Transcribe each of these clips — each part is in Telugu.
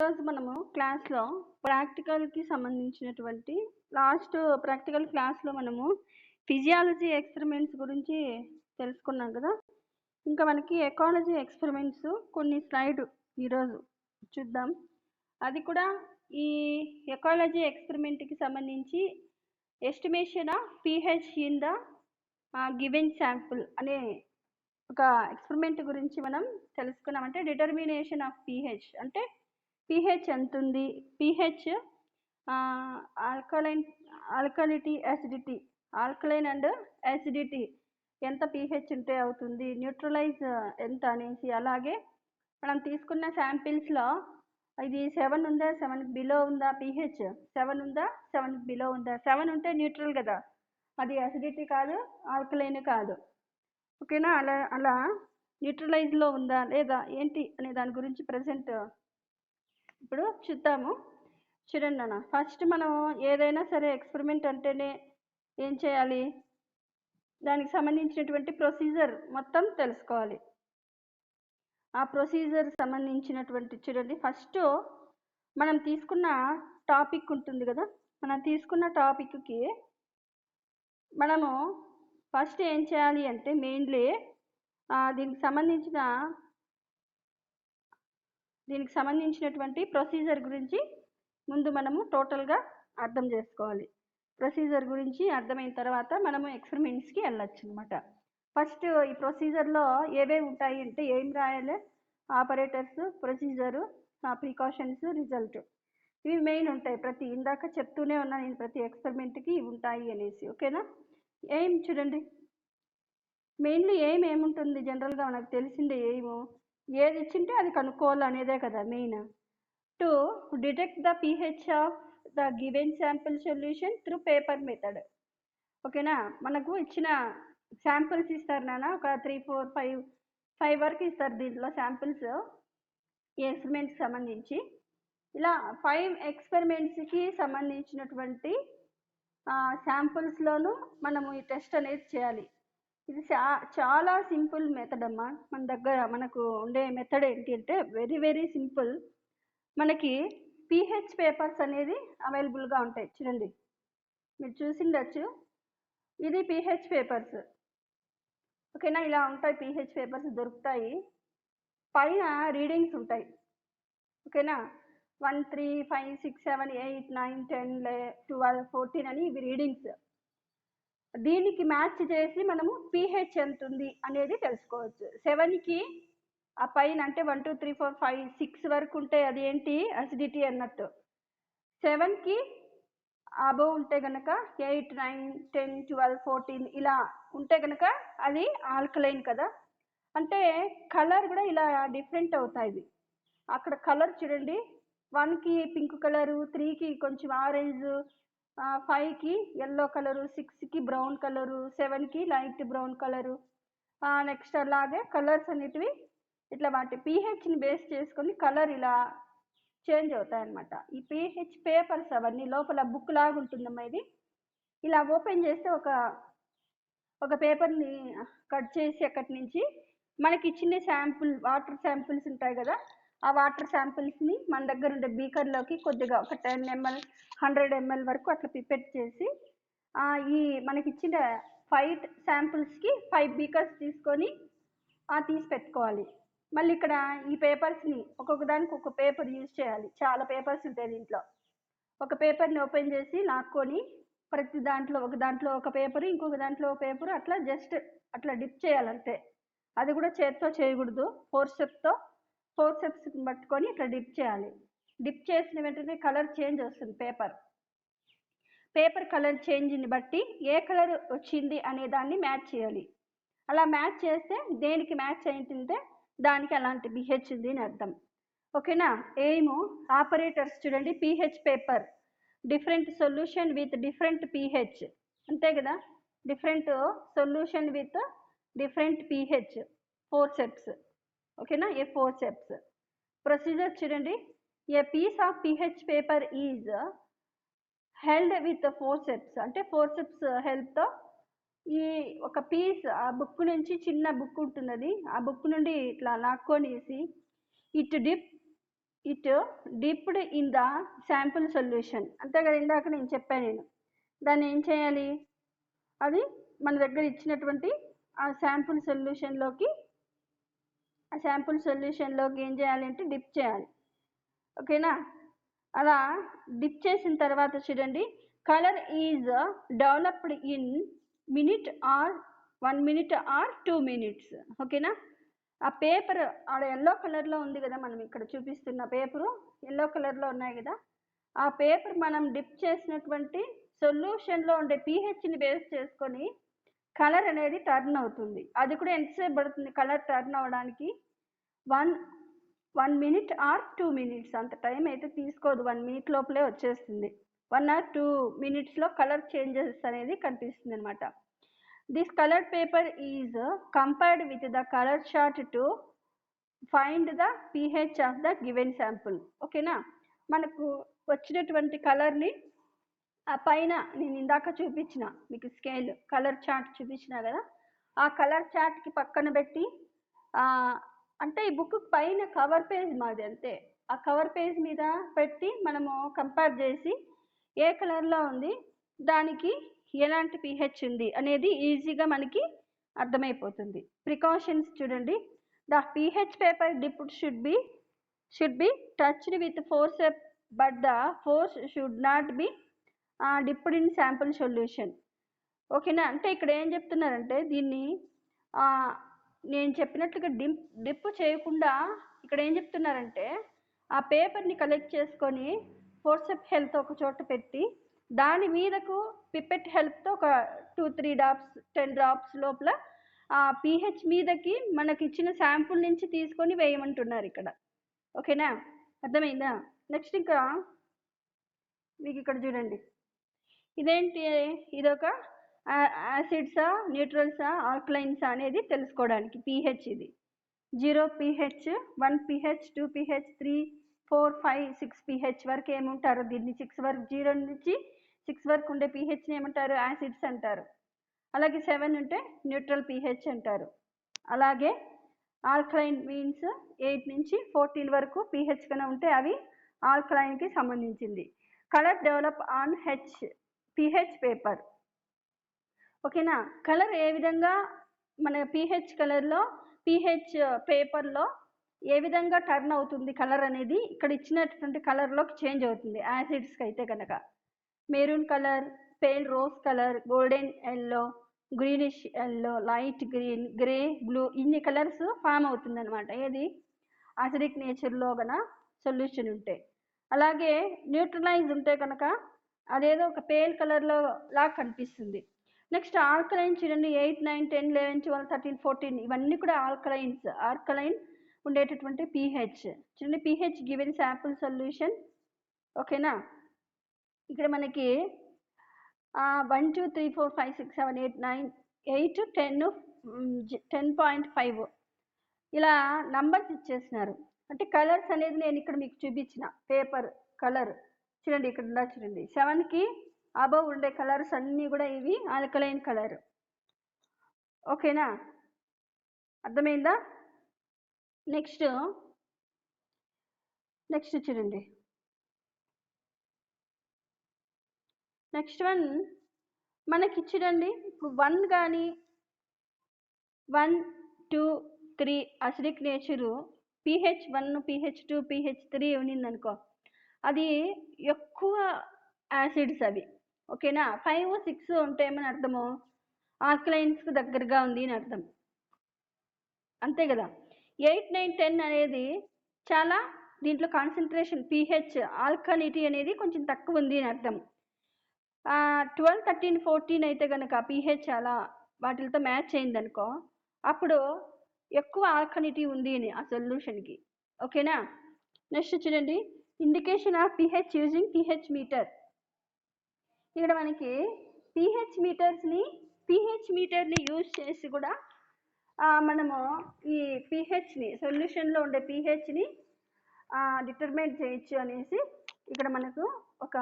ఈరోజు మనము క్లాస్లో ప్రాక్టికల్కి సంబంధించినటువంటి లాస్ట్ ప్రాక్టికల్ క్లాస్లో మనము ఫిజియాలజీ ఎక్స్పెరిమెంట్స్ గురించి తెలుసుకున్నాం కదా. ఇంకా మనకి ఎకాలజీ ఎక్స్పెరిమెంట్స్ కొన్ని స్లైడ్ ఈరోజు చూద్దాం. అది కూడా ఈ ఎకాలజీ ఎక్స్పెరిమెంట్కి సంబంధించి estimation of pH in the given sample అనే ఒక ఎక్స్పెరిమెంట్ గురించి మనం తెలుసుకున్నాం. అంటే డిటర్మినేషన్ ఆఫ్ pH అంటే pH ఎంత ఉంది, pH alkalinity acidity, alkaline and acidity ఎంత pH ఉంటే అవుతుంది, న్యూట్రలైజ్ ఎంత అనేసి. అలాగే మనం తీసుకున్న శాంపిల్స్లో ఇది 7 ఉందా, 7 బిలో ఉందా, pH 7 ఉందా, 7 బిలో ఉందా. 7 ఉంటే న్యూట్రల్ కదా, అది యాసిడిటీ కాదు, ఆల్కలైన్ కాదు. ఓకేనా. అలా న్యూట్రలైజ్లో ఉందా లేదా ఏంటి అనే దాని గురించి ప్రజెంట్ ఇప్పుడు చూద్దాము. చూడండి అన్న, ఫస్ట్ మనం ఏదైనా సరే ఎక్స్పెరిమెంట్ అంటేనే ఏం చేయాలి, దానికి సంబంధించినటువంటి ప్రొసీజర్ మొత్తం తెలుసుకోవాలి. ఆ ప్రొసీజర్ సంబంధించినటువంటి చూడండి, ఫస్ట్ మనం తీసుకున్న టాపిక్ ఉంటుంది కదా, మనం తీసుకున్న టాపిక్కి మనము ఫస్ట్ ఏం చేయాలి అంటే మెయిన్లీ దీనికి సంబంధించినటువంటి ప్రొసీజర్ గురించి ముందు మనము టోటల్గా అర్థం చేసుకోవాలి. ప్రొసీజర్ గురించి అర్థమైన తర్వాత మనము ఎక్స్పెరిమెంట్స్కి వెళ్ళచ్చు అనమాట. ఫస్ట్ ఈ ప్రొసీజర్లో ఏవేవి ఉంటాయి అంటే ఏం రాయాలి, ఆపరేటర్స్, ప్రొసీజరు, ప్రికాషన్స్, రిజల్ట్, ఇవి మెయిన్ ఉంటాయి. ఇందాక చెప్తూనే ఉన్నా నేను ప్రతి ఎక్స్పెరిమెంట్కి ఇవి ఉంటాయి అనేసి. ఓకేనా. ఏం చూడండి, మెయిన్లీ ఏముంటుంది జనరల్గా మనకు తెలిసిందే, ఏది ఇచ్చింటే అది కనుక్కోవాలి అనేదే కదా main. To detect the pH of the given sample solution through paper method. ఓకేనా. మనకు ఇచ్చిన శాంపిల్స్ ఇస్తారు నాన్న, ఒక 3, 4, 5 వరకు ఇస్తారు దీంట్లో శాంపిల్స్ ఈ ఎక్స్పెరిమెంట్కి సంబంధించి. ఇలా 5 ఎక్స్పెరిమెంట్స్కి సంబంధించినటువంటి శాంపిల్స్లోనూ మనము ఈ టెస్ట్ అనేది చేయాలి. ఇది చాలా సింపుల్ మెథడ్ అమ్మా. మన దగ్గర మనకు ఉండే మెథడ్ ఏంటి అంటే వెరీ వెరీ సింపుల్. మనకి pH పేపర్స్ అనేది అవైలబుల్గా ఉంటాయి. చూడండి, మీరు చూసిండొచ్చు, ఇది pH పేపర్స్. ఓకేనా. ఇలా ఉంటాయి pH పేపర్స్ దొరుకుతాయి. పైన రీడింగ్స్ ఉంటాయి. ఓకేనా. 1, 3, 5, 6, 7, 8, 9, 10, 12, 14 అని ఇవి రీడింగ్స్. దీనికి మ్యాచ్ చేసి మనము pH ఎంత ఉంది అనేది తెలుసుకోవచ్చు. 7కి ఆ పైన అంటే 1, 2, 3, 4, 5, 6 వరకు ఉంటే అది ఏంటి, అసిడిటీ అన్నట్టు. 7కి అబోవ్ ఉంటే కనుక 8, 9, 10, 12, 14 ఇలా ఉంటే కనుక అది ఆల్కలైన్ కదా. అంటే కలర్ కూడా ఇలా డిఫరెంట్ అవుతాయి. అక్కడ కలర్ చూడండి, 1కి పింక్ కలరు, 3కి కొంచెం ఆరెంజ్, 5కి ఎల్లో కలరు, 6కి బ్రౌన్ కలరు, 7కి లైట్ బ్రౌన్ కలరు. నెక్స్ట్ అలాగే కలర్స్ అనేటివి ఇట్లా వాటి pHని బేస్ చేసుకొని కలర్ ఇలా చేంజ్ అవుతాయి అన్నమాట. ఈ pH పేపర్స్ అవన్నీ లోపల బుక్ లాగా ఉంటుందమ్మా. ఇది ఇలా ఓపెన్ చేస్తే ఒక పేపర్ని కట్ చేసి అక్కడి నుంచి మనకి ఇచ్చిన శాంపుల్ వాటర్ శాంపిల్స్ ఉంటాయి కదా, ఆ వాటర్ శాంపిల్స్ని మన దగ్గర ఉండే బీకర్లోకి కొద్దిగా ఒక 10 ml 100 ml వరకు అట్లా పిపెట్ చేసి ఈ మనకి ఇచ్చిన 5 శాంపిల్స్కి 5 బీకర్స్ తీసుకొని తీసి పెట్టుకోవాలి. మళ్ళీ ఇక్కడ ఈ పేపర్స్ని ఒక్కొక్క దానికి ఒక పేపర్ యూజ్ చేయాలి. చాలా పేపర్స్ ఉంటాయి దీంట్లో. ఒక పేపర్ని ఓపెన్ చేసి లాక్కొని ప్రతి ఒక దాంట్లో ఒక పేపరు, ఇంకొక దాంట్లో ఒక పేపరు, అట్లా జస్ట్ అట్లా డిప్ చేయాలంటే. అది కూడా చేత్తో చేయకూడదు, ఫోర్సెప్స్ని పట్టుకొని ఇట్లా డిప్ చేయాలి. డిప్ చేసిన వెంటనే కలర్ చేంజ్ వస్తుంది. పేపర్ కలర్ చేంజ్ని బట్టి ఏ కలర్ వచ్చింది అనే దాన్ని మ్యాచ్ చేయాలి. అలా మ్యాచ్ చేస్తే దేనికి మ్యాచ్ అయిందంటే దానికి అలాంటి pH ఉంది అని అర్థం. ఓకేనా. ఆపరేటర్స్ చూడండి, pH paper, different solution with different pH అంతే కదా, different solution with different pH, forceps. ఓకేనా. 4 steps. ప్రొసీజర్ చూడండి, a piece of pH paper is held with forceps. అంటే ఫోర్సెప్స్ హెల్ప్తో ఈ ఒక పీస్ ఆ బుక్ నుంచి, చిన్న బుక్ ఉంటుంది, అది ఆ బుక్ నుండి ఇట్లా లాక్కొనేసి it dip it dipped in the sample solution. అంతే కదా, ఇందాక నేను చెప్పాను. నేను దాన్ని ఏం చేయాలి, అది మన దగ్గర ఇచ్చినటువంటి ఆ శాంపుల్ సొల్యూషన్లోకి ఏం చేయాలి అంటే డిప్ చేయాలి. ఓకేనా, అలా డిప్ చేసిన తర్వాత చూడండి, colour is developed in minute or 1 minute or 2 minutes. ఓకేనా, ఆ పేపర్ ఆడ ఎల్లో కలర్లో ఉంది కదా, మనం ఇక్కడ చూపిస్తున్న పేపరు ఎల్లో కలర్లో ఉన్నాయి కదా, ఆ పేపర్ మనం డిప్ చేసినటువంటి సొల్యూషన్లో ఉండే pHని బేస్ చేసుకొని కలర్ అనేది టర్న్ అవుతుంది. అది కూడా ఎంతసేపు పడుతుంది కలర్ టర్న్ అవ్వడానికి? 1 minute ఆర్ 2 minutes. అంత టైం అయితే తీసుకోదు, 1 minute లోపలే వచ్చేస్తుంది. 1 or 2 minutesలో కలర్ చేంజెస్ అనేది కనిపిస్తుంది అనమాట. This colour paper is compared with the colour chart to find the pH of the given sample. ఓకేనా, మనకు వచ్చినటువంటి కలర్ని ఆ పైన నేను ఇందాక చూపించిన మీకు స్కేల్ కలర్ చార్ట్ చూపించిన కదా, ఆ కలర్ చార్ట్కి పక్కన పెట్టి, అంటే ఈ బుక్ పైన కవర్ పేజ్ మాది అంతే, ఆ కవర్ పేజ్ మీద పెట్టి మనము కంపేర్ చేసి ఏ కలర్లో ఉంది, దానికి ఎలాంటి pH ఉంది అనేది ఈజీగా మనకి అర్థమైపోతుంది. ప్రికాషన్స్ చూడండి, the pH paper dipped should be touched with forcep but the force should not be dipped in sample solution. ఓకేనా, అంటే ఇక్కడ ఏం చెప్తున్నారంటే, దీన్ని నేను చెప్పినట్లుగా డిప్ చేయకుండా ఇక్కడ ఏం చెప్తున్నారంటే, ఆ పేపర్ని కలెక్ట్ చేసుకొని ఫోర్సెప్ హెల్త్ ఒక చోట పెట్టి దాని మీదకు పిపెట్ హెల్ప్తో ఒక 2-3 drops 10 drops లోపల ఆ pH మీదకి మనకి ఇచ్చిన శాంపుల్ నుంచి తీసుకొని వేయమంటున్నారు ఇక్కడ. ఓకేనా, అర్థమైందా? నెక్స్ట్ ఇంకా మీకు ఇక్కడ చూడండి, ఇదేంటి, ఇదొక యాసిడ్సా న్యూట్రల్సా ఆల్కలైన్సా అనేది తెలుసుకోవడానికి pH. ఇది 0 pH, 1 pH, 2 pH, 3, 4, 5, 6 pH వరకు ఏముంటారు, దీన్ని 6 వరకు 0 నుంచి 6 వరకు ఉండే pHని ఏమంటారు, యాసిడ్స్ అంటారు. అలాగే 7 ఉంటే న్యూట్రల్ pH అంటారు. అలాగే ఆల్కలైన్ మీన్స్ 8 నుంచి 14 వరకు pH కన్నా ఉంటే అవి ఆల్కలైన్కి సంబంధించింది. Colour develop on pH paper. ఓకేనా, కలర్ ఏ విధంగా మన pH కలర్లో pH పేపర్లో ఏ విధంగా టర్న్ అవుతుంది కలర్ అనేది ఇక్కడ ఇచ్చినటువంటి కలర్లోకి చేంజ్ అవుతుంది. యాసిడ్స్కి అయితే కనుక maroon colour, pale rose colour, golden yellow, greenish yellow, light green, grey, blue, ఇన్ని కలర్స్ ఫామ్ అవుతుంది అనమాట. ఏది అసిడిక్ నేచర్లో గన సొల్యూషన్ ఉంటే. అలాగే న్యూట్రలైజ్ ఉంటే కనుక అదేదో ఒక పేల్ కలర్లో లాగా కనిపిస్తుంది. నెక్స్ట్ ఆల్కలైన్ చూడండి, 8, 9, 10, 11, 12, 13, 14 ఇవన్నీ కూడా ఆల్కలైన్స్. ఆల్కలైన్ ఉండేటటువంటి pH చూడండి, pH గివెన్ శాంపుల్ సొల్యూషన్. ఓకేనా, ఇక్కడ మనకి 1, 2, 3, 4, 5, 6, 7, 8, 9, 8, 10, 10.5 ఇలా నంబర్స్ ఇచ్చేసినారు. అంటే కలర్స్ అనేది నేను ఇక్కడ మీకు చూపించిన పేపర్ కలర్ చూడండి, ఇక్కడ చూడండి 7కి అబవ్ ఉండే కలర్స్ అన్నీ కూడా ఇవి ఆల్కలైన్ కలర్. ఓకేనా, అర్థమైందా? నెక్స్ట్ చూడండి, నెక్స్ట్ వన్ మనకి చూడండి, ఇప్పుడు 1 కానీ 1, 2, 3 acidic nature pH 1, pH 2, pH 3 ఉన్నిందనుకో, అది ఎక్కువ యాసిడ్స్ అవి. ఓకేనా, 5, 6 ఉంటే ఏమని అర్థము, ఆల్కలైన్స్కి దగ్గరగా ఉంది అని అర్థం, అంతే కదా. 8, 9, 10 అనేది చాలా దీంట్లో కాన్సన్ట్రేషన్ pH ఆల్కలిటీ అనేది కొంచెం తక్కువ ఉంది అని అర్థం. 12, 13, 14 అయితే కనుక pH అలా వాటితో మ్యాచ్ అయిందనుకో, అప్పుడు ఎక్కువ ఆల్కలిటీ ఉంది అని ఆ సొల్యూషన్కి. ఓకేనా, నెక్స్ట్ చూడండి, indication of pH using pH meter. ఇక్కడ మనకి pH మీటర్ని యూజ్ చేసి కూడా మనము ఈ pHని సొల్యూషన్లో ఉండే pHని డిటర్మైన్ చేయొచ్చు అనేసి ఇక్కడ మనకు ఒక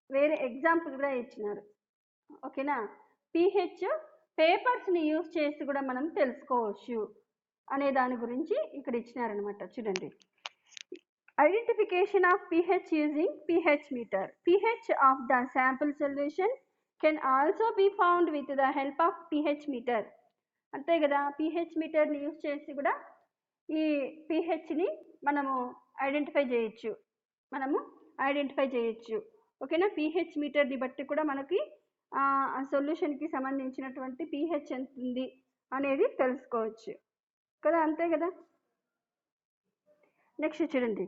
వేరే ఎగ్జాంపుల్ కూడా ఇచ్చినారు. ఓకేనా, pH పేపర్స్ని యూజ్ చేసి కూడా మనం తెలుసుకోవచ్చు అనే దాని గురించి ఇక్కడ ఇచ్చినారనమాట. చూడండి, Identification of pH using pH meter. pH of the sample solution can also be found with the help of pH meter. అంతే కదా, pH మీటర్ని యూజ్ చేసి కూడా ఈ pHని మనము ఐడెంటిఫై చేయొచ్చు. ఓకేనా, pH మీటర్ని బట్టి కూడా మనకి ఆ సొల్యూషన్కి సంబంధించినటువంటి pH ఎంత ఉంది అనేది తెలుసుకోవచ్చు కదా, అంతే కదా. నెక్స్ట్ చూడండి,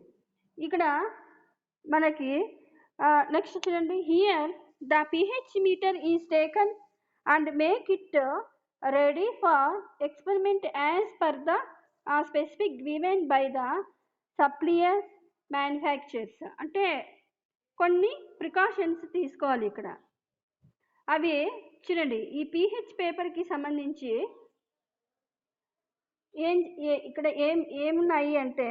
ఇక్కడ మనకి నెక్స్ట్ చూడండి, here the pH meter is taken and make it ready for experiment as per the specific given by the suppliers manufactures. అంటే కొన్ని ప్రికాషన్స్ తీసుకోవాలి ఇక్కడ. అవి చూడండి, ఈ pH పేపర్కి సంబంధించి ఇక్కడ ఏమున్నాయి అంటే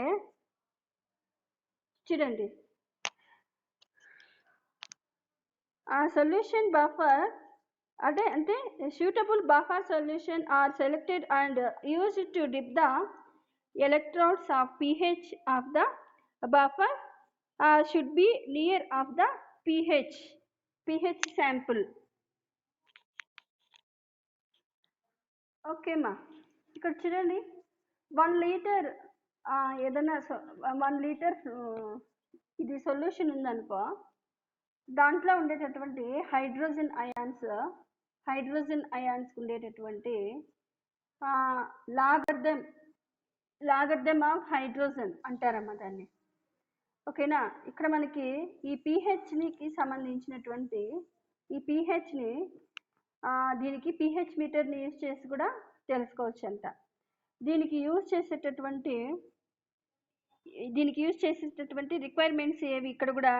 చూడండి, ఆ సొల్యూషన్ బఫర్ అంటే suitable buffer solution are selected and used to dip the electrodes of pH of the buffer should be near of the pH sample. Okay మా, ఇక్కడ చూడండి 1 లీటర్ ఏదైనా 1 లీటర్ ఇది సొల్యూషన్ ఉందనుకో, దాంట్లో ఉండేటటువంటి హైడ్రోజన్ అయాన్స్ ఉండేటటువంటి లాగర్థమ్ ఆఫ్ హైడ్రోజన్ అంటారమ్మా దాన్ని. ఓకేనా, ఇక్కడ మనకి ఈ pHకి సంబంధించినటువంటి ఈ pHని దీనికి pH మీటర్ని యూజ్ చేసి కూడా తెలుసుకోవచ్చు అంట. దీనికి యూజ్ చేసేటటువంటి రిక్వైర్మెంట్స్ ఏవి, ఇక్కడ కూడా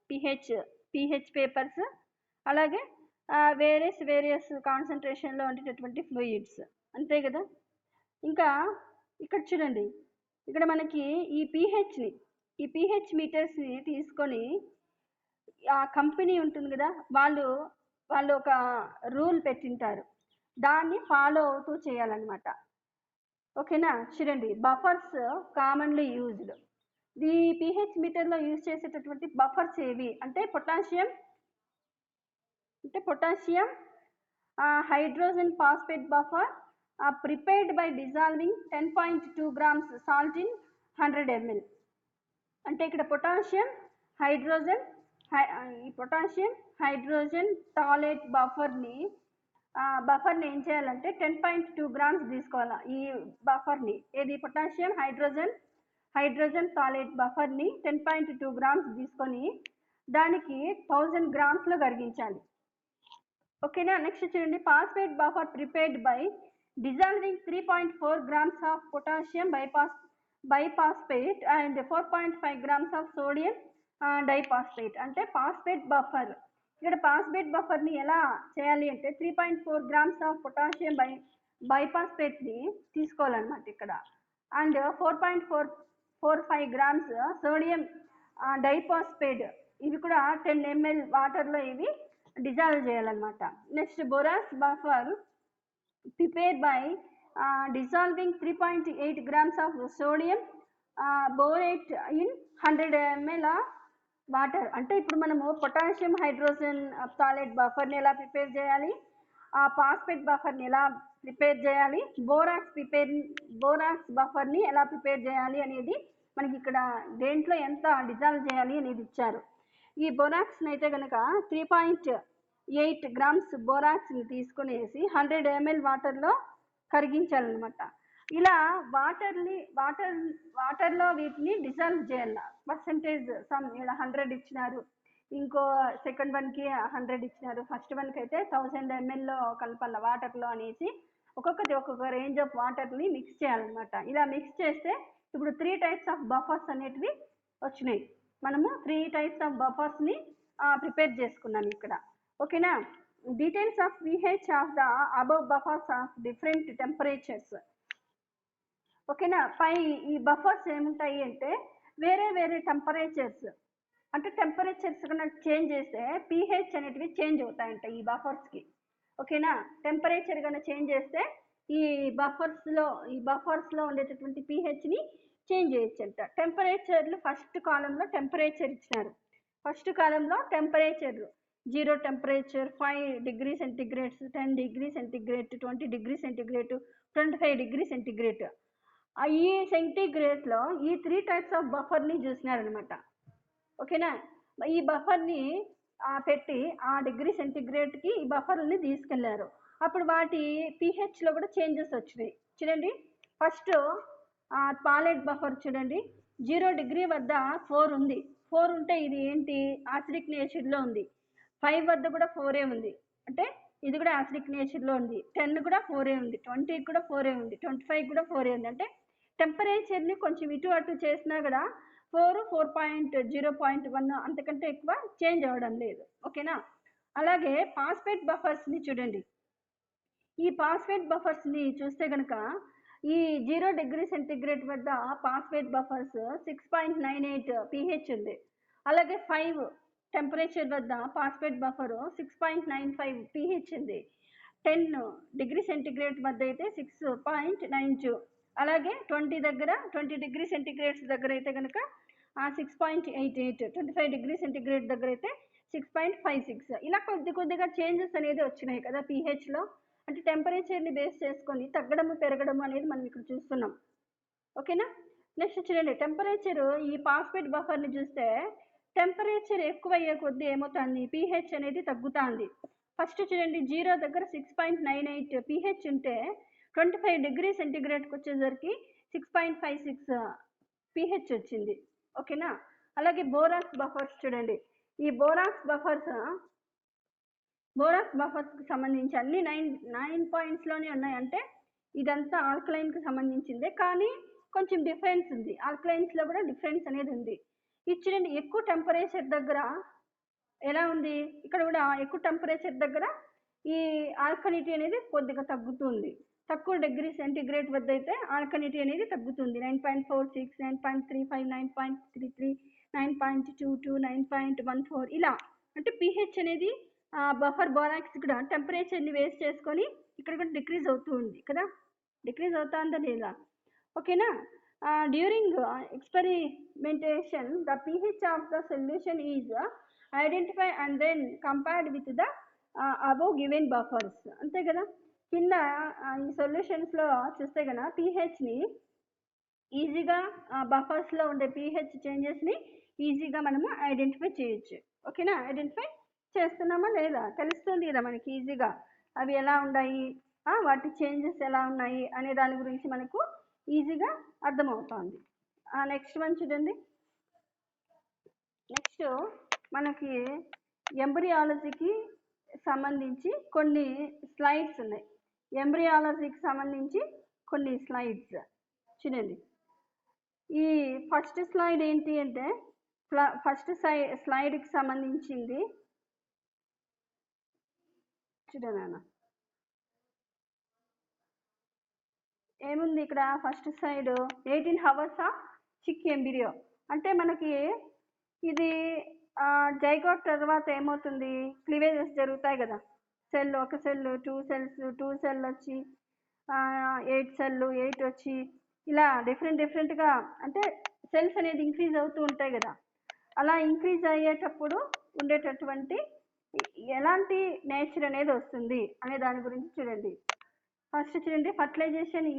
pH పేపర్స్, అలాగే వేరియస్ కాన్సన్ట్రేషన్లో ఉండేటటువంటి ఫ్లూయిడ్స్, అంతే కదా. ఇంకా ఇక్కడ చూడండి, ఇక్కడ మనకి ఈ pH మీటర్స్ని తీసుకొని ఆ కంపెనీ ఉంటుంది కదా, వాళ్ళు ఒక రూల్ పెట్టింటారు, దాన్ని ఫాలో అవుతూ చేయాలన్నమాట. ఓకేనా, చూడండి, బఫర్స్ కామన్లీ యూజ్డ్. ఈ pH మీటర్లో యూజ్ చేసేటటువంటి బఫర్స్ ఏవి అంటే potassium hydrogen phosphate buffer prepared by dissolving 10.2 grams salt in 100 ml. అంటే ఇక్కడ పొటాషియం హైడ్రోజన్ టాలేట్ బఫర్ని ఏం చేయాలంటే 10.2 grams తీసుకోవాలి. ఈ బఫర్ని ఏది పొటాషియం హైడ్రోజన్ టాలేట్ బఫర్ని 10.2 grams తీసుకొని దానికి 1000 grams కరిగించాలి. ఓకేనా, నెక్స్ట్ చూడండి, phosphate buffer prepared by dissolving 3.4 grams of potassium biphosphate and 4.5 grams of sodium diphosphate. అంటే ఫాస్ఫేట్ బఫర్, ఇక్కడ ఫాస్ఫేట్ బఫర్ని ఎలా చేయాలి అంటే 3.4 grams ఆఫ్ పొటాషియం బైఫాస్ఫేట్ని తీసుకోవాలన్నమాట ఇక్కడ, అండ్ 4.45 grams సోడియం డైఫాస్ఫేట్, ఇవి కూడా 10 ml వాటర్లో ఇవి డిజాల్వ్ చేయాలన్నమాట. Next borax buffer prepared by dissolving 3.8 grams of sodium borate in 100 ml water. అంటే ఇప్పుడు మనము పొటాషియం హైడ్రోజన్ టాలేట్ బఫర్ని ఎలా ప్రిపేర్ చేయాలి, ఆ ఫాస్ఫేట్ బఫర్ని ఎలా ప్రిపేర్ చేయాలి, బోరాక్స్ బఫర్ని ఎలా ప్రిపేర్ చేయాలి అనేది మనకి ఇక్కడ దేంట్లో ఎంత డిజాల్వ్ చేయాలి అనేది ఇచ్చారు. ఈ బోరాక్స్ని అయితే కనుక 3.8 grams బోరాక్స్ని తీసుకునేసి 100 ml వాటర్లో కరిగించాలన్నమాట. ఇలా వాటర్లో వీటిని డిజాల్వ్ చేయాలి. పర్సంటేజ్ సమ్ ఇలా 100 ఇచ్చినారు, ఇంకో సెకండ్ వన్కి 100 ఇచ్చినారు, ఫస్ట్ వన్కి అయితే 1000 ml కలపాల వాటర్లో అనేసి ఒక్కొక్క రేంజ్ ఆఫ్ వాటర్ని మిక్స్ చేయాలన్నమాట. ఇలా మిక్స్ చేస్తే ఇప్పుడు 3 types ఆఫ్ బఫర్స్ అనేటివి వచ్చినాయి. మనము 3 types ఆఫ్ బఫర్స్ని ప్రిపేర్ చేసుకున్నాం ఇక్కడ. ఓకేనా, details of pH of the above buffers of different temperatures. ఓకేనా, పై ఈ బఫర్స్ ఏముంటాయి అంటే వేరే టెంపరేచర్స్, అంటే టెంపరేచర్స్ కన్నా చేంజ్ చేస్తే pH అనేటివి చేంజ్ అవుతాయంట ఈ బఫర్స్కి. ఓకేనా, టెంపరేచర్ కన్నా చేంజ్ చేస్తే ఈ బఫర్స్లో ఉండేటటువంటి pHని చేంజ్ చేయొచ్చంట. టెంపరేచర్లు ఫస్ట్ కాలంలో టెంపరేచర్ ఇచ్చినారు. ఫస్ట్ కాలంలో temperature 0 temperature, 5 degree centigrade, 10 degree centigrade, 20 degree centigrade, 25 degree centigrade. ఈ సెంటిగ్రేడ్లో ఈ 3 టైప్స్ ఆఫ్ బఫర్ని చూసినారనమాట. ఓకేనా? ఈ బఫర్ని పెట్టి ఆ డిగ్రీ సెంటిగ్రేడ్కి ఈ బఫర్ని తీసుకెళ్లారు. అప్పుడు వాటి pHలో కూడా చేంజెస్ వచ్చినాయి. చూడండి, ఫస్ట్ పాలెట్ బఫర్ చూడండి, 0 డిగ్రీ వద్ద 4 ఉంది. 4 ఉంటే ఇది ఏంటి? యాసిడిక్ నేచర్లో ఉంది. 5 వద్ద కూడా 4 ఉంది, అంటే ఇది కూడా యాసిడిక్ నేచర్లో ఉంది. 10 కూడా 4 ఉంది, 20 కూడా 4 ఉంది, 25 కూడా 4 ఉంది. అంటే టెంపరేచర్ని కొంచెం ఇటు అటు చేసినా కూడా 4.0.1 అంతకంటే ఎక్కువ చేంజ్ అవ్వడం లేదు. ఓకేనా? అలాగే పాస్ఫేట్ బఫర్స్ని చూడండి. ఈ పాస్ఫేట్ బఫర్స్ని చూస్తే కనుక ఈ 0 డిగ్రీ సెంటిగ్రేడ్ వద్ద పాస్ఫేట్ బఫర్స్ 6.98 pH ఉంది. అలాగే 5 టెంపరేచర్ వద్ద పాస్ఫేట్ బఫర్ 6.95 pH ఉంది. 10 డిగ్రీ సెంటిగ్రేడ్ వద్ద అయితే 6.92. అలాగే 20 డిగ్రీ సెంటిగ్రేడ్స్ దగ్గర అయితే కనుక 6.88. 25 డిగ్రీ సెంటిగ్రేడ్ దగ్గర అయితే 6.56. ఇలా కొద్దిగా చేంజెస్ అనేది వచ్చినాయి కదా pHలో. అంటే టెంపరేచర్ని బేస్ చేసుకొని తగ్గడము పెరగడము అనేది మనం ఇక్కడ చూస్తున్నాం. ఓకేనా? నెక్స్ట్ చూడండి, టెంపరేచర్ ఈ పాస్ఫేట్ బఫర్ని చూస్తే టెంపరేచర్ ఎక్కువ అయ్యే కొద్దీ ఏమవుతుంది? pH అనేది తగ్గుతుంది. ఫస్ట్ చూడండి, 0 దగ్గర 6.98 pH ఉంటే 25 డిగ్రీ సెంటిగ్రేడ్కి వచ్చేసరికి 6.56 pH వచ్చింది. ఓకేనా? అలాగే బోరాక్స్ బఫర్స్ చూడండి, ఈ బోరాక్స్ బఫర్స్కి సంబంధించి అన్ని 9 పాయింట్స్లోనే ఉన్నాయి. అంటే ఇదంతా ఆల్కలైన్కి సంబంధించిందే, కానీ కొంచెం డిఫరెన్స్ ఉంది. ఆల్కలైన్స్లో కూడా డిఫరెన్స్ అనేది ఉంది. ఇది చూడండి, ఎక్కువ టెంపరేచర్ దగ్గర ఎలా ఉంది? ఇక్కడ కూడా ఎక్కువ టెంపరేచర్ దగ్గర ఈ ఆల్కలినిటీ అనేది కొద్దిగా తగ్గుతుంది. తక్కువ డిగ్రీ సెంటిగ్రేడ్ వద్ద అయితే ఆల్కలినిటీ అనేది తగ్గుతుంది. 9.46, 9.35, 9.33, 9.22, 9.14 ఇలా. అంటే pH అనేది బఫర్ బోరాక్స్ కూడా టెంపరేచర్ని వేస్ట్ చేసుకొని ఇక్కడ కూడా డిక్రీజ్ అవుతూ ఉంది కదా. డిక్రీజ్ అవుతుందా లేదా? ఓకేనా? During experimentation the pH of the solution is identify and then compared with the above given buffers. అంతే కదా. కింద ఈ సొల్యూషన్స్లో చూస్తే కదా pHని ఈజీగా బఫర్స్లో ఉండే pH చేంజెస్ని ఈజీగా మనము ఐడెంటిఫై చేయొచ్చు. ఓకేనా? ఐడెంటిఫై చేస్తున్నామా లేదా? తెలుస్తుంది కదా మనకి ఈజీగా అవి ఎలా ఉన్నాయి, వాటి చేంజెస్ ఎలా ఉన్నాయి అనే దాని గురించి మనకు ఈజీగా అర్థమవుతుంది. నెక్స్ట్ వన్ చూడండి. నెక్స్ట్ మనకి ఎంబ్రియాలజీకి సంబంధించి కొన్ని స్లైడ్స్ ఉన్నాయి. ఎంబ్రియాలజీకి సంబంధించి కొన్ని స్లైడ్స్ చూడండి. ఈ ఫస్ట్ స్లైడ్ ఏంటి అంటే ఫస్ట్ స్లైడ్కి సంబంధించింది చూడండి. ఏముంది ఇక్కడ? First side 18 hours of chick embryo. అంటే మనకి ఇది జైగోట్ తర్వాత ఏమవుతుంది? క్లీవేజెస్ జరుగుతాయి కదా. సెల్, ఒక సెల్, 2 cells, 2 cell వచ్చి 8 cell, 8 వచ్చి ఇలా డిఫరెంట్గా అంటే సెల్స్ అనేది ఇంక్రీజ్ అవుతూ ఉంటాయి కదా. అలా ఇంక్రీజ్ అయ్యేటప్పుడు ఉండేటటువంటి ఎలాంటి నేచర్ అనేది వస్తుంది అనే దాని గురించి చూడండి. ఫస్ట్ చూడండి, fertilization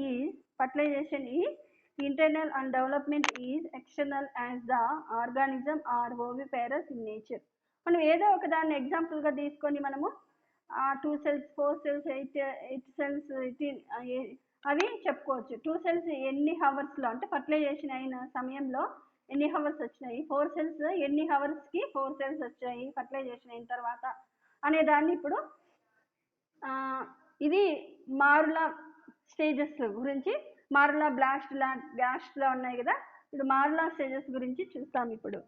is internal and development is external as the organism are oviparous in nature. మనం ఏదో ఒక దాన్ని ఎగ్జాంపుల్గా తీసుకొని మనము 2 cells, 4 cells, 8 cells, 18 అవి చెప్పుకోవచ్చు. 2 cells ఎన్ని హవర్స్లో అంటే ఫర్టిలైజేషన్ అయిన సమయంలో ఎన్ని హవర్స్ వచ్చినాయి, 4 cells ఎన్ని హవర్స్కి 4 cells వచ్చాయి ఫర్టిలైజేషన్ అయిన తర్వాత అనే దాన్ని ఇప్పుడు ఇది మారులా స్టేజెస్ గురించి, మారులా బ్లాస్ట్లో ఉన్నాయి కదా, ఇప్పుడు మారులా స్టేజెస్ గురించి చూస్తాం ఇప్పుడు.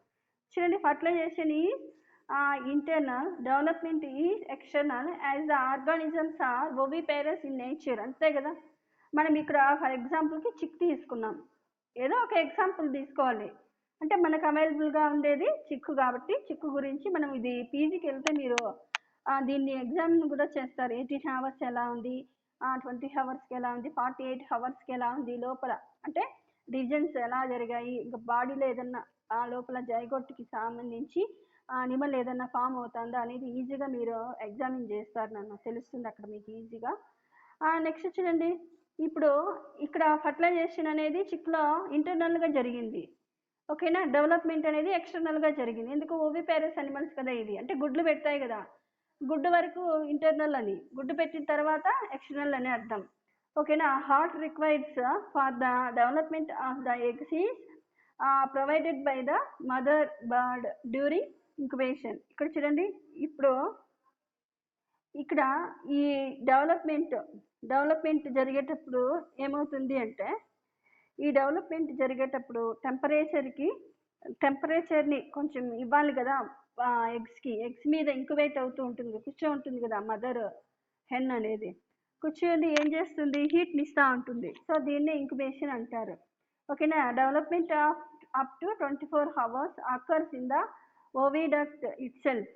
చూడండి, fertilization is internal, development is external as the organisms are oviparous in nature. అంతే కదా. మనం ఇక్కడ ఫర్ ఎగ్జాంపుల్కి చిక్ తీసుకున్నాం, ఏదో ఒక ఎగ్జాంపుల్ తీసుకోవాలి. అంటే మనకు అవైలబుల్గా ఉండేది చిక్కు కాబట్టి చిక్కు గురించి మనం ఇది పీజీకి వెళ్తే మీరు దీన్ని ఎగ్జామ్ కూడా చేస్తారు. 18 hours ఎలా ఉంది, 20 hours ఎలా ఉంది, 48 hours ఎలా ఉంది లోపల. అంటే డివిజన్స్ ఎలా జరిగాయి, ఇంకా బాడీలో ఏదన్నా ఆ లోపల జైగోట్కి సంబంధించి అనిమల్ ఏదన్నా ఫామ్ అవుతుందా అనేది ఈజీగా మీరు ఎగ్జామిన్ చేస్తారు నాన్న, తెలుస్తుంది అక్కడ మీకు ఈజీగా. నెక్స్ట్ చూడండి, ఇప్పుడు ఇక్కడ ఫర్టిలైజేషన్ అనేది చిక్లో ఇంటర్నల్గా జరిగింది, ఓకేనా. డెవలప్మెంట్ అనేది ఎక్స్టర్నల్గా జరిగింది. ఎందుకు? ఓవిపారస్ అనిమల్స్ కదా ఇవి, అంటే గుడ్లు పెడతాయి కదా, గుడ్డు వరకు ఇంటర్నల్ అని, గుడ్డు పెట్టిన తర్వాత ఎక్స్టర్నల్ అని అర్థం, ఓకేనా. Heart requires for the development of the eggs is provided by the mother bird during incubation. ఇక్కడ చూడండి, ఇప్పుడు ఇక్కడ ఈ డెవలప్మెంట్ జరిగేటప్పుడు ఏమవుతుంది అంటే, ఈ డెవలప్మెంట్ జరిగేటప్పుడు టెంపరేచర్ని కొంచెం ఇవ్వాలి కదా ఎగ్స్ మీద ఇంక్యుబేట్ అవుతూ ఉంటుంది, కూర్చో ఉంటుంది కదా మదర్ హెన్ అనేది, కూర్చొని ఏం చేస్తుంది, హీట్ని ఇస్తూ ఉంటుంది. సో దీన్నే ఇంక్యుబేషన్ అంటారు, ఓకేనా. Development of up to 24 hours occurs in the oviduct itself.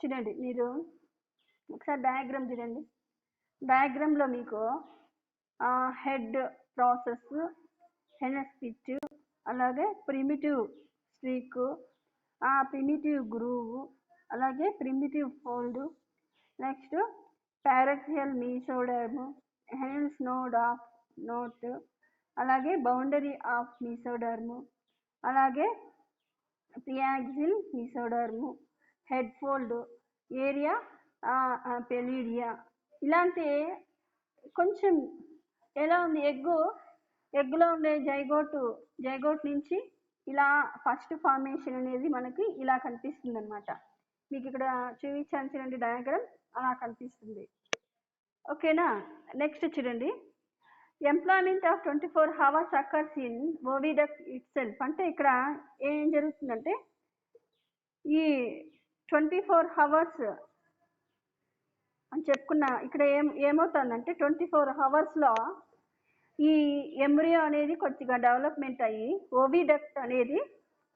చూడండి, మీరు ఒకసారి డయాగ్రామ్ చూడండి. డయాగ్రామ్లో మీకు హెడ్ ప్రాసెస్, హెన్ స్పిచ్, అలాగే ప్రిమిటివ్ స్ట్రీక్, ప్రిమిటివ్ గ్రూవ్, అలాగే primitive fold, next paraxial mesoderm, hen's node, అలాగే బౌండరీ ఆఫ్ మీసోడర్మ్, అలాగే preaxial mesoderm, head fold, area pellucida. ఇలాంటి కొంచెం ఎలా ఉంది, ఎగ్గులో ఉండే జైగోట్ నుంచి ఇలా ఫస్ట్ ఫార్మేషన్ అనేది మనకి ఇలా కనిపిస్తుంది అనమాట. మీకు ఇక్కడ చూపించాను చూడండి డయాగ్రామ్, అలా కనిపిస్తుంది, ఓకేనా. నెక్స్ట్ చూడండి, employment of 24 hours occurs in oviduct itself. అంటే ఇక్కడ ఏం జరుగుతుందంటే, ఈ 24 hours అని చెప్పుకున్న, ఇక్కడ ఏమవుతుందంటే 24 hoursలో ఈ ఎంబ్రియో అనేది కొద్దిగా డెవలప్మెంట్ అయ్యి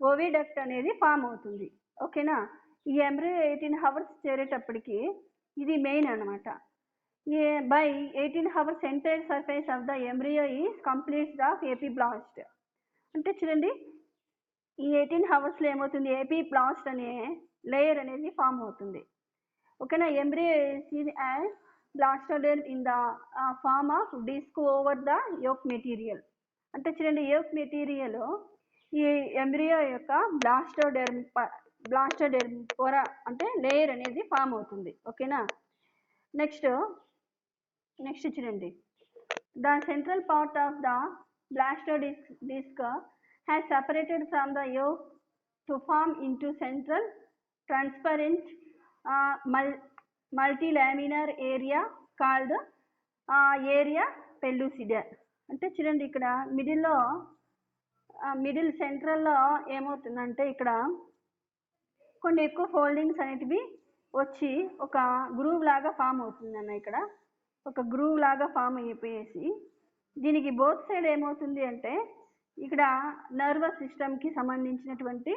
ఓవిడక్ట్ అనేది ఫామ్ అవుతుంది, ఓకేనా. ఈ ఎంబ్రియో 18 hours చేరేటప్పటికి ఇది మెయిన్ అనమాట. By 18 hours entire surface of the embryo is completes of epiblast. అంటే చూడండి, ఈ 18 hoursలో ఏమవుతుంది, ఎపిబ్లాస్ట్ అనే లేయర్ అనేది ఫామ్ అవుతుంది, ఓకేనా. Embryo is as blastoderm in the form of disc over the yolk material. అంటే చూడండి, యోక్ మెటీరియల్ ఈ ఎంబ్రియో యొక్క బ్లాస్టోడెర్మ్ పొర అంటే లేయర్ అనేది ఫామ్ అవుతుంది, ఓకేనా. నెక్స్ట్ చూడండి, the central part of the blastodisc has separated from the yolk to form into central transparent multilaminar area called area pellucida. అంటే చూడండి, ఇక్కడ మిడిల్ సెంట్రల్లో ఏమవుతుందంటే, ఇక్కడ కొన్ని ఎక్కువ ఫోల్డింగ్స్ అనేటివి వచ్చి ఒక గ్రూవ్ లాగా ఫామ్ అవుతుందన్న, ఇక్కడ ఒక గ్రూవ్ లాగా ఫామ్ అయిపోయేసి దీనికి బోత్ సైడ్ ఏమవుతుంది అంటే, ఇక్కడ నర్వస్ సిస్టమ్కి సంబంధించినటువంటి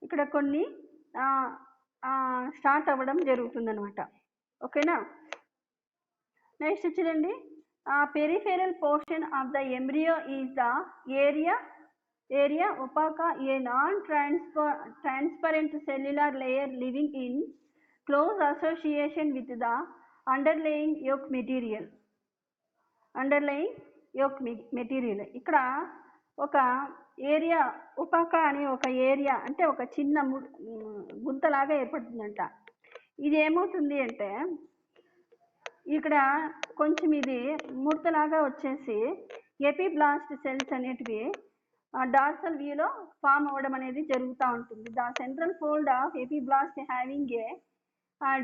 ఇక్కడ కొన్ని స్టార్ట్ అవ్వడం జరుగుతుందన్నమాట, ఓకేనా. నెక్స్ట్ చూడండి, peripheral portion of the embryo is the area opaca, a non-transparent cellular layer living in close association with the underlying yolk material. ఇక్కడ ఒక ఏరియా opaca అనే ఒక ఏరియా, అంటే ఒక చిన్న గుంతలాగా ఏర్పడుతుందంట. ఇది ఏమవుతుంది అంటే, ఇక్కడ కొంచెం ఇది ముడతలాగా వచ్చేసి ఎపిబ్లాస్ట్ సెల్స్ అనేటివి డార్సల్ వ్యూలో ఫామ్ అవ్వడం అనేది జరుగుతూ ఉంటుంది. The central fold of epiblast having a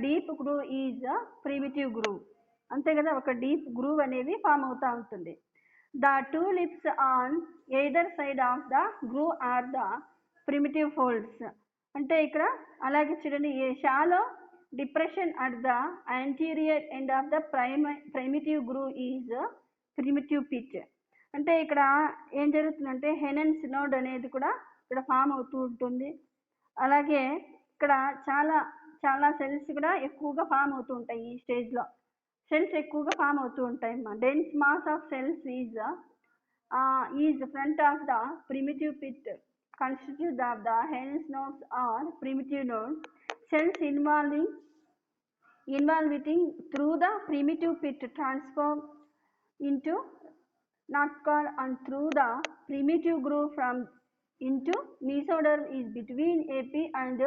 deep groove is primitive groove. అంతే కదా, ఒక డీప్ గ్రూవ్ అనేది ఫామ్ అవుతూ ఉంటుంది. The two lips on either side of the groove are the primitive folds. అంటే ఇక్కడ అలాగే చూడండి, a shallow depression at the anterior end of the primitive groove is primitive pit. అంటే ఇక్కడ ఏం జరుగుతుందంటే, హెనెన్స్ నోడ్ అనేది కూడా ఇక్కడ ఫామ్ అవుతూ ఉంటుంది. అలాగే ఇక్కడ చాలా సెల్స్ కూడా ఎక్కువగా ఫామ్ అవుతూ ఉంటాయి. ఈ స్టేజ్లో సెల్స్ ఎక్కువగా ఫామ్ అవుతూ ఉంటాయి. Dense mass of cells is is front of the primitive pit, constituted of the Hens nodes or primitive nodes, cells involving through the primitive pit transform into nutcracker and through the primitive groove from into mesoderm is between epi and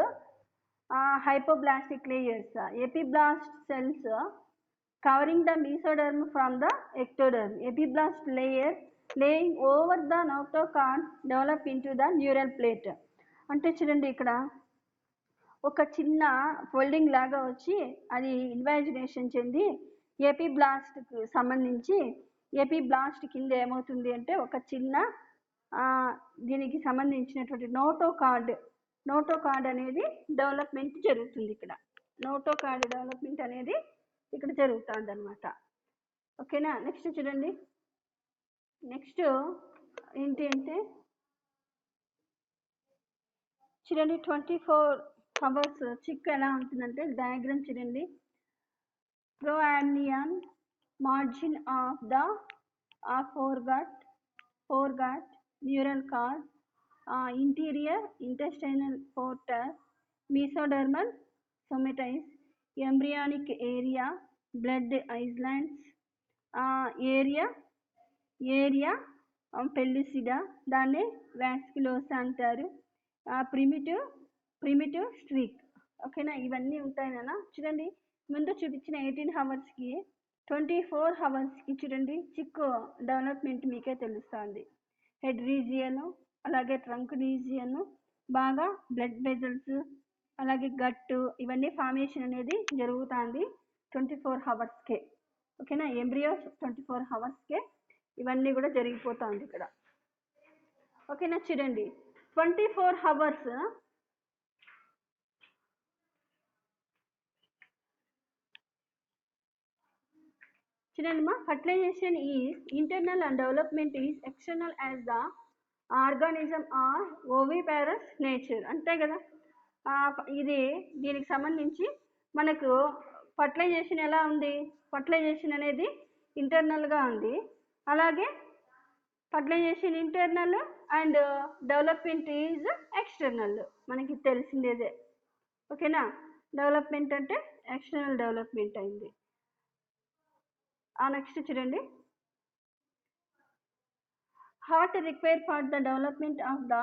hypoblastic layers. Epiblast cells covering the mesoderm from the ectoderm. Epiblast layer laying over the notochord develop into the neural plate. అంటే చూడండి ఇక్కడ ఒక చిన్న ఫోల్డింగ్ లాగా వచ్చి అది ఇన్వాజినేషన్ చెంది ఎపిబ్లాస్ట్కు సంబంధించి ఎపిబ్లాస్ట్ కింద ఏమవుతుంది అంటే ఒక చిన్న దీనికి సంబంధించినటువంటి నోటోకార్డ్ అనేది డెవలప్మెంట్ జరుగుతుంది. ఇక్కడ నోటోకార్డ్ డెవలప్మెంట్ అనేది ఇక్కడ జరుగుతుంది అనమాట. ఓకేనా. నెక్స్ట్ చూడండి, నెక్స్ట్ ఏంటి అంటే చూడండి 24 hours చిక్ ఎలా ఉంటుందంటే డయాగ్రామ్ చూడండి. Proamnion margin of the foregut neural cord, interior intestinal portal, mesodermal somatis, embryonic area, blood islands, area pellucida, దాన్ని వాస్కులోసా అంటారు. Primitive streak. ఓకేనా. ఇవన్నీ ఉంటాయి నాన్న. చూడండి ముందు చూపించిన 18 hours-కి 24 hours-కి చూడండి చిక్కు డెవలప్మెంట్ మీకే తెలుస్తుంది. హెడ్ రీజియన్ అలాగే ట్రంక్ రీజియన్ బాగా బ్లడ్ వెజల్స్ అలాగే గట్టు ఇవన్నీ ఫార్మేషన్ అనేది జరుగుతుంది 24 hours-కే. ఓకేనా. ఎంబ్రియో 24 hours-కే ఇవన్నీ కూడా జరిగిపోతుంది ఇక్కడ. ఓకేనా. చూడండి 24 hours చూడండిమా. Fertilization is internal and development is external as the organism are oviparous nature. అంతే కదా. ఇది దీనికి సంబంధించి మనకు ఫర్టిలైజేషన్ ఎలా ఉంది, ఫర్టిలైజేషన్ అనేది ఇంటర్నల్గా ఉంది. అలాగే fertilization internal and development is external, మనకి తెలిసిందేదే. ఓకేనా. డెవలప్మెంట్ అంటే ఎక్స్టర్నల్ డెవలప్మెంట్ అయింది. నెక్స్ట్ చూడండి, heart required for the development of the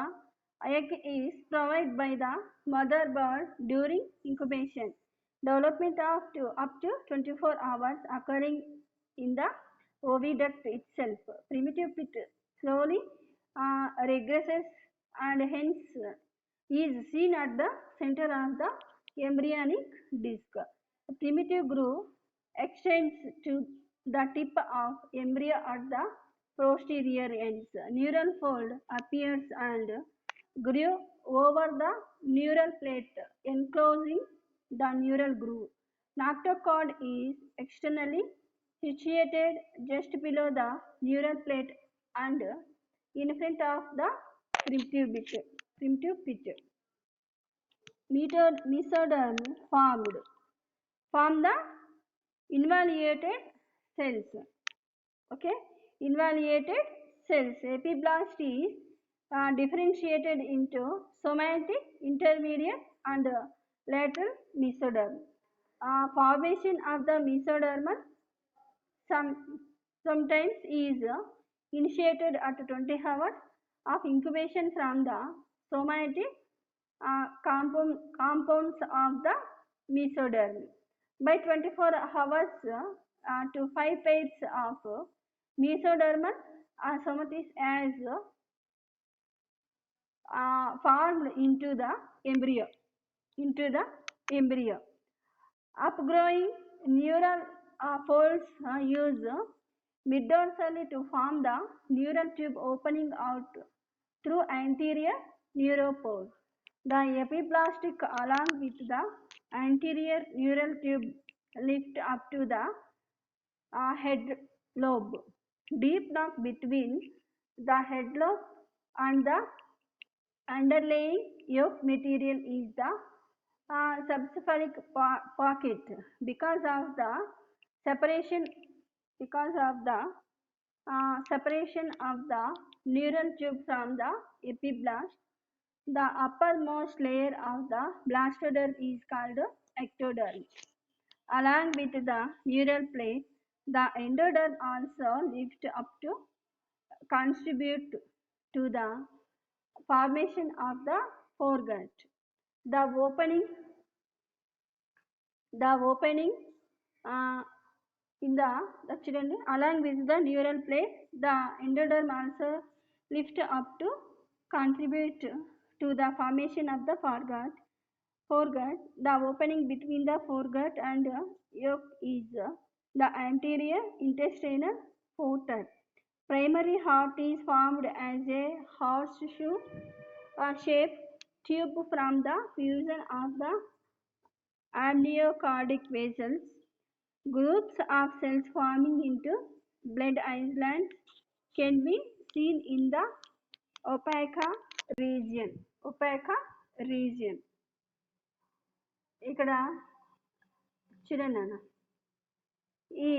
egg is provided by the mother bird during incubation. Development of up to 24 hours occurring in the oviduct itself. Primitive pit slowly regresses and hence is seen at the center of the embryonic disc. Primitive groove extends to the tip of embryo at the posterior ends. Neural fold appears and groove over the neural plate enclosing the neural groove. Notochord is externally situated just below the neural plate and in front of the primitive pit. Mesoderm form the involuated cells. Okay, involuated cells. Epiblast is differentiated into somatic, intermediate and lateral mesoderm. Formation of the mesoderm sometimes is initiated at 20 hours of incubation from the somatic compounds of the mesoderm. By 24 hours to 5 pairs of mesodermal somatis as formed into the embryo. Upgrowing neural folds use middorsally to form the neural tube opening out through anterior neuropore. The epiblastic along with the anterior neural tube lift up to the head lobe. Deep knock between the head lobe and the underlying yolk material is the subcephalic pocket. Because of the separation of the neural tube from the epiblast. The uppermost layer of the blastoderm is called ectoderm. Along with the neural plate, the endoderm also lifts up to contribute to the formation of the foregut. The opening uh, in the children along with the neural plate, the endoderm also lift up to contribute to the formation of the foregut. The opening between the foregut and yolk is the anterior intestinal portal. Primary heart is formed as a horseshoe shaped tube from the fusion of the amniocardic vessels. Groups of cells forming into blood islands can be seen in the opaque region. ఇక్కడ చూడండి అన్న, ఈ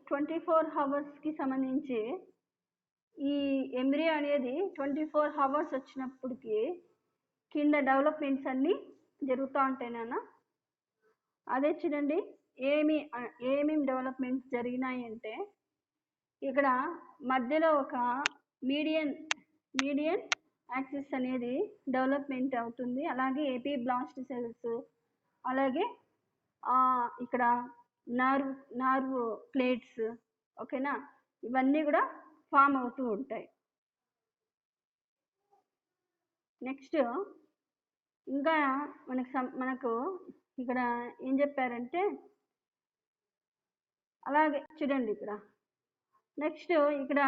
24 అవర్స్కి సంబంధించి ఈ ఎంబ్రియో అనేది 24 అవర్స్ వచ్చినప్పటికి కింద డెవలప్మెంట్స్ అన్నీ జరుగుతూ ఉంటాయి నాన్న. అదే చూడండి ఏమేమి డెవలప్మెంట్స్ జరిగినాయి అంటే, ఇక్కడ మధ్యలో ఒక మీడియన్ యాక్సిస్ అనేది డెవలప్మెంట్ అవుతుంది. అలాగే ఎపిబ్లాస్ట్ సెల్స్, అలాగే ఇక్కడ నర్వ్ ప్లేట్స్, ఓకేనా, ఇవన్నీ కూడా ఫామ్ అవుతూ ఉంటాయి. నెక్స్ట్ ఇంకా మనకు ఇక్కడ ఏం చెప్పారంటే, అలాగే చూడండి ఇక్కడ నెక్స్ట్ ఇక్కడ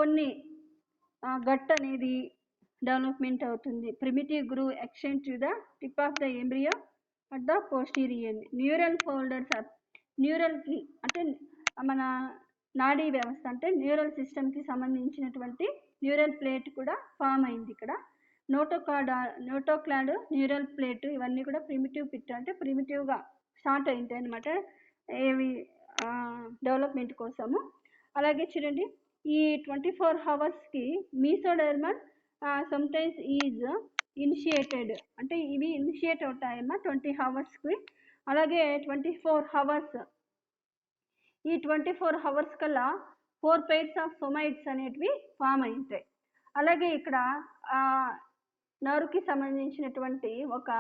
కొన్ని గట్ అనేది డెవలప్మెంట్ అవుతుంది. Primitive groove extend to the tip of the embryo at the posterior. Neural folders న్యూరల్కి అంటే మన నాడీ వ్యవస్థ అంటే న్యూరల్ సిస్టమ్కి సంబంధించినటువంటి న్యూరల్ ప్లేట్ కూడా ఫామ్ అయింది. ఇక్కడ నోటోక్లాడ్ న్యూరల్ ప్లేట్ ఇవన్నీ కూడా ప్రిమిటివ్ పిట్ అంటే ప్రిమిటివ్గా స్టార్ట్ అయింటాయి అనమాట, ఏవి డెవలప్మెంట్ కోసము. అలాగే చూడండి ఈ 24 అవర్స్కి మీసోడర్మల్ సమ్టైమ్స్ ఈజ్ ఇనిషియేటెడ్ అంటే ఇవి ఇనిషియేట్ అవుతాయమ్మా 20 అవర్స్కి. అలాగే 24 అవర్స్ ఈ 24 అవర్స్ కల్లా 4 pairs ఆఫ్ సోమైట్స్ అనేటివి ఫామ్ అవుతాయి. అలాగే ఇక్కడ నర్వ్కి సంబంధించినటువంటి ఒక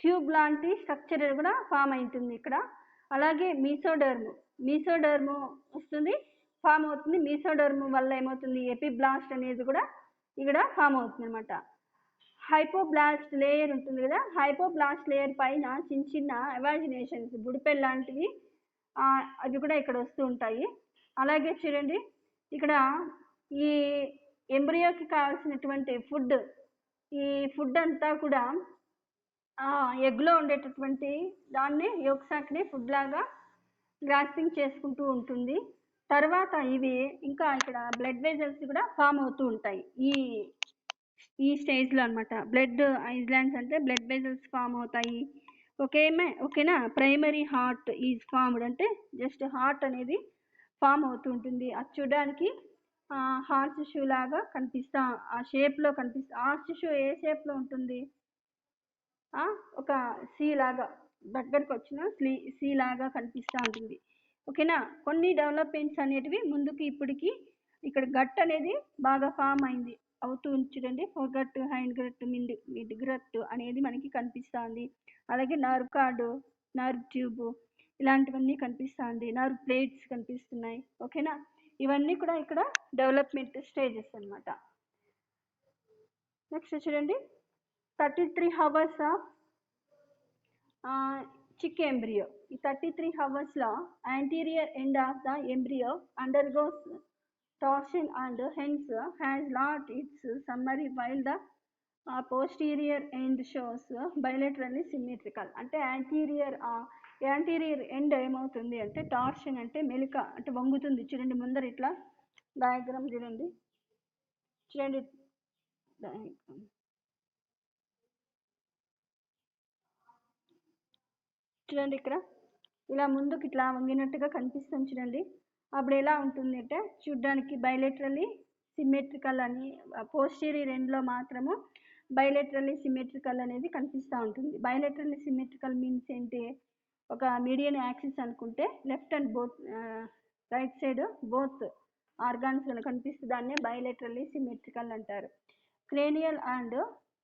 ట్యూబ్ లాంటి స్ట్రక్చర్ కూడా ఫామ్ అవుతుంది ఇక్కడ. అలాగే మీసోడర్మ్ వస్తుంది, ఫామ్ అవుతుంది. మీసోడర్మ్ వల్ల ఏమవుతుంది, ఎపిబ్లాస్ట్ అనేది కూడా ఇక్కడ ఫామ్ అవుతుంది అనమాట. హైపోబ్లాస్ట్ లేయర్ ఉంటుంది కదా, హైపోబ్లాస్ట్ లేయర్ పైన చిన్న చిన్న ఎవాజినేషన్స్ బుడిపెల్ లాంటివి అవి కూడా ఇక్కడ వస్తూ ఉంటాయి. అలాగే చూడండి ఇక్కడ ఈ ఎంబ్రియోకి కావాల్సినటువంటి ఈ ఫుడ్ అంతా కూడా ఎగ్లో ఉండేటటువంటి దాన్ని యోక్ సాక్ని ఫుడ్ లాగా గ్రాస్పింగ్ చేసుకుంటూ ఉంటుంది. తర్వాత ఇవి ఇంకా ఇక్కడ బ్లడ్ వెజల్స్ కూడా ఫామ్ అవుతూ ఉంటాయి ఈ స్టేజ్లో అనమాట. బ్లడ్ ఐలాండ్స్ అంటే బ్లడ్ వెజల్స్ ఫామ్ అవుతాయి. ఓకేనా. ప్రైమరీ హార్ట్ ఈజ్ ఫార్మ్డ్ అంటే జస్ట్ హార్ట్ అనేది ఫామ్ అవుతూ ఉంటుంది. అది చూడడానికి హార్స్ షూ లాగా ఆ షేప్లో హార్స్ షూ ఏ షేప్లో ఉంటుంది, ఒక సి లాగా దగ్గరకు వచ్చిన సి లాగా కనిపిస్తూ ఉంటుంది. ఓకేనా. కొన్ని డెవలప్మెంట్స్ అనేటివి ముందుకి ఇప్పటికి ఇక్కడ గట్ అనేది బాగా ఫామ్ అవుతూ చూడండి. Foregut, hind gut, mid gut అనేది మనకి కనిపిస్తుంది. అలాగే నర్వ్ కార్డు, నర్వ్ ట్యూబ్ ఇలాంటివన్నీ కనిపిస్తుంది. నర్వ్ ప్లేట్స్ కనిపిస్తున్నాయి. ఓకేనా. ఇవన్నీ కూడా ఇక్కడ డెవలప్మెంట్ స్టేజెస్ అనమాట. నెక్స్ట్ చూడండి 33 అవర్స్ ఆఫ్ చిక్ ఎంబ్రియో. ఈ 33 అవర్స్లో anterior end of the embryo undergoes torsion and hence has lost its summary, while the posterior end shows bilaterally symmetrical. అంటే యాంటీరియర్ ఎండ్ ఏమవుతుంది అంటే టార్షన్ అంటే మెలిక అంటే వంగుతుంది. చూడండి ముందర ఇట్లా డయాగ్రామ్ చూడండి ఇక్కడ ఇలా ముందుకు ఇట్లా వంగినట్టుగా కనిపిస్తుంది చూడండి. అప్పుడు ఎలా ఉంటుంది అంటే చూడ్డానికి బైలేటరల్లీ సిమెట్రికల్ అని, పోస్టీరియర్ ఎండ్లో మాత్రము బైలేటరల్లీ సిమెట్రికల్ అనేది కనిపిస్తూ ఉంటుంది. బైలేటరల్లీ సిమెట్రికల్ మీన్స్ ఏంటి, ఒక మీడియన్ యాక్సిస్ అనుకుంటే left and both right side both organs కనిపిస్తుంది, దాన్నే బైలేటరల్లీ సిమెట్రికల్ అంటారు. Cranial and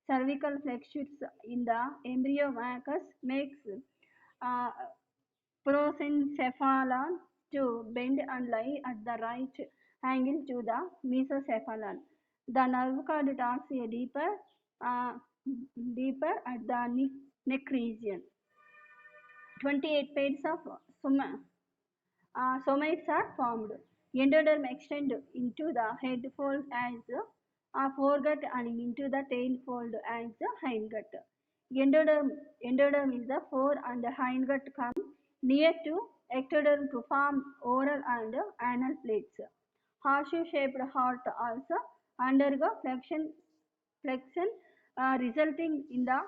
cervical flexures in the embryo vacus makes prosencephalon to bend and lie at the right angle to the mesocephalon. The nerve cord talks a deeper at the neck region. 28 pairs of somites are formed. Endoderm extend into the head fold as a foregut and into the tail fold as a hindgut. Endoderm is the fore and the hindgut come near to ectoderm to form oral and anal plates. Horseshoe-shaped heart also undergo flexion resulting in the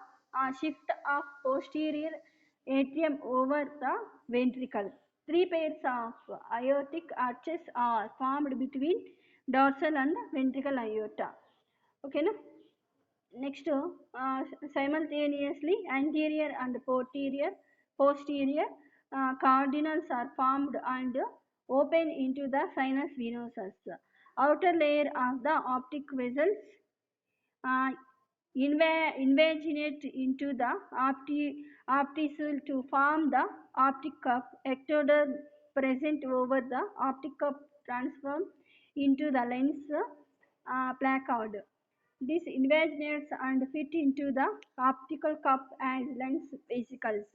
shift of posterior atrium over the ventricle. 3 pairs of aortic arches are formed between dorsal and ventral aorta. Okay, na? Next, simultaneously anterior and posterior cardinals are formed and open into the sinus venosus. Outer layer of the optic vessels invaginate into the opticule to form the optic cup. Ectoderm present over the optic cup transform into the lens placard. This invaginates and fit into the optical cup as lens vesicles.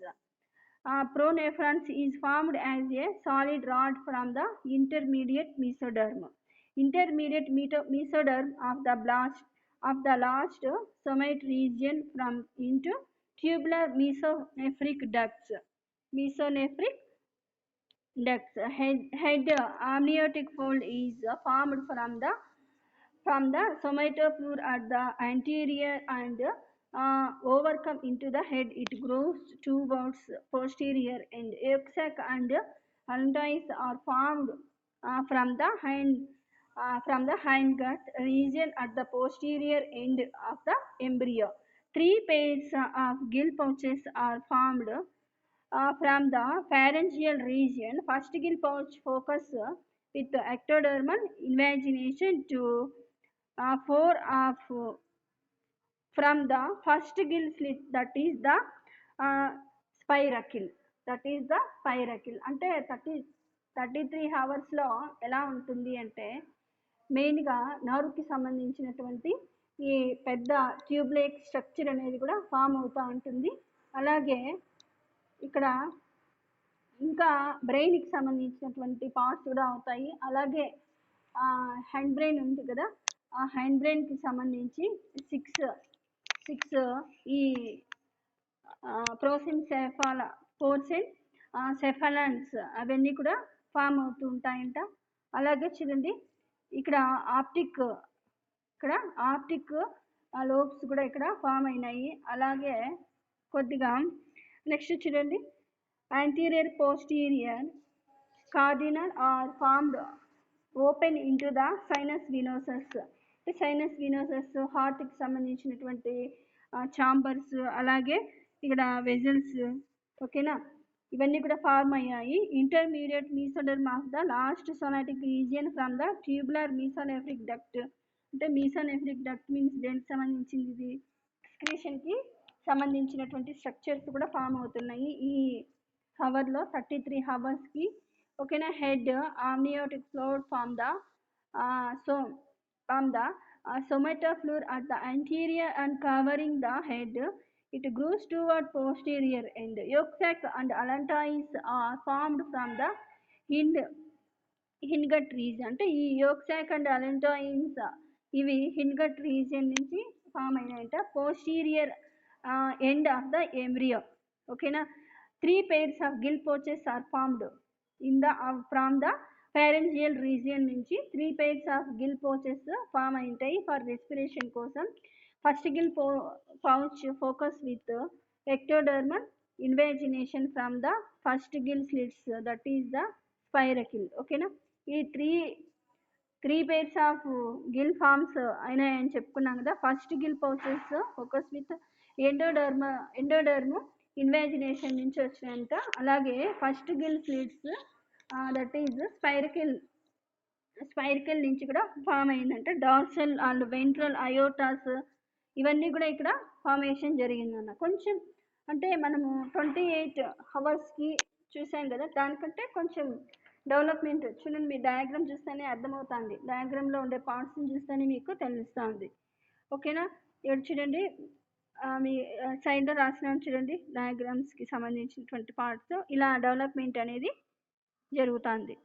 Pronephron is formed as a solid rod from the intermediate mesoderm. Intermediate mesoderm of the last somite region from into tubular mesonephric ducts. Head amniotic fold is formed from the somatofluor at the anterior and overcome into the head. It grows towards posterior and yolk sac and allantois are formed from the hindgut region at the posterior end of the embryo. 3 pairs of gill pouches are formed from the pharyngeal region. First gill pouch focus with ectodermal invagination to 4 of from the first gill slit, that is the spiracle. అంటే 33 అవర్స్లో ఎలా ఉంటుంది అంటే మెయిన్గా నర్వ్కి సంబంధించినటువంటి ఈ పెద్ద ట్యూబ్లైక్ స్ట్రక్చర్ అనేది కూడా ఫామ్ అవుతూ ఉంటుంది. అలాగే ఇక్కడ ఇంకా బ్రెయిన్కి సంబంధించినటువంటి పార్ట్స్ కూడా అవుతాయి. అలాగే హ్యాండ్ బ్రెయిన్ ఉంది కదా, ఆ హ్యాండ్ బ్రెయిన్కి సంబంధించి సిక్స్ ఈ పోర్సెన్సెఫాలన్స్ అవన్నీ కూడా ఫామ్ అవుతూ ఉంటాయంట. అలాగే చూడండి ఇక్కడ ఆప్టిక్ లోబ్స్ కూడా ఇక్కడ ఫామ్ అయినాయి. అలాగే కొద్దిగా నెక్స్ట్ చూడండి, anterior posterior cardinal are formed open into the sinus venosus. Sinus venosus హార్ట్కి సంబంధించినటువంటి ఛాంబర్స్, అలాగే ఇక్కడ వెజల్స్, ఓకేనా, ఇవన్నీ కూడా ఫార్మ్ అయ్యాయి. Intermediate mesoderm of the last somatic region from the tubular mesonephric duct. అంటే మీసోనెఫ్రిక్ డక్ట్ మీన్స్ దేనికి సంబంధించింది, ఇది ఎక్స్క్రీషన్కి సంబంధించినటువంటి స్ట్రక్చర్స్ కూడా ఫామ్ అవుతున్నాయి ఈ హవర్లో 33 హవర్స్కి. ఓకేనా. Head amniotic fluid from the somatofluor at the anterior and covering the head. It grows toward posterior end. Yolk sac and allantois are formed from the hindgut region. అంటే ఈ yolk sac and allantois ఇవి hindgut region నుంచి form అయినాయంట. posterior end of the embryo. ఓకేనా. 3 pairs of gill pouches are formed from the pharyngeal region నుంచి 3 pairs of gill pouches form అయింటాయి ఫర్ రెస్పిరేషన్ కోసం. First gill pouch focus with ectodermal invagination from the first gill slits, that is the spiracle. ఓకేనా. ఈ three pairs of gill forms అయినాయని చెప్పుకున్నాం కదా. First gill pouches focus with endoderm invagination నుంచి వచ్చినంత. అలాగే first gill slits that is spiracle నుంచి కూడా ఫామ్ అయిందంటే డార్సల్ అండ్ వెంట్రల్ అయోటాస్ ఇవన్నీ కూడా ఇక్కడ ఫార్మేషన్ జరిగిందన్న. కొంచెం అంటే మనము 28 అవర్స్కి చూసాం కదా, దానికంటే కొంచెం డెవలప్మెంట్ చూడండి. మీ డయాగ్రామ్ చూస్తేనే అర్థమవుతుంది, డయాగ్రామ్లో ఉండే పార్ట్స్ని చూస్తేనే మీకు తెలుస్తుంది. ఓకేనా? ఇక్కడ చూడండి, మీ సైడ్లో రాసినాను చూడండి, డయాగ్రామ్స్కి సంబంధించినటువంటి పార్ట్స్ ఇలా డెవలప్మెంట్ అనేది జరుగుతుంది.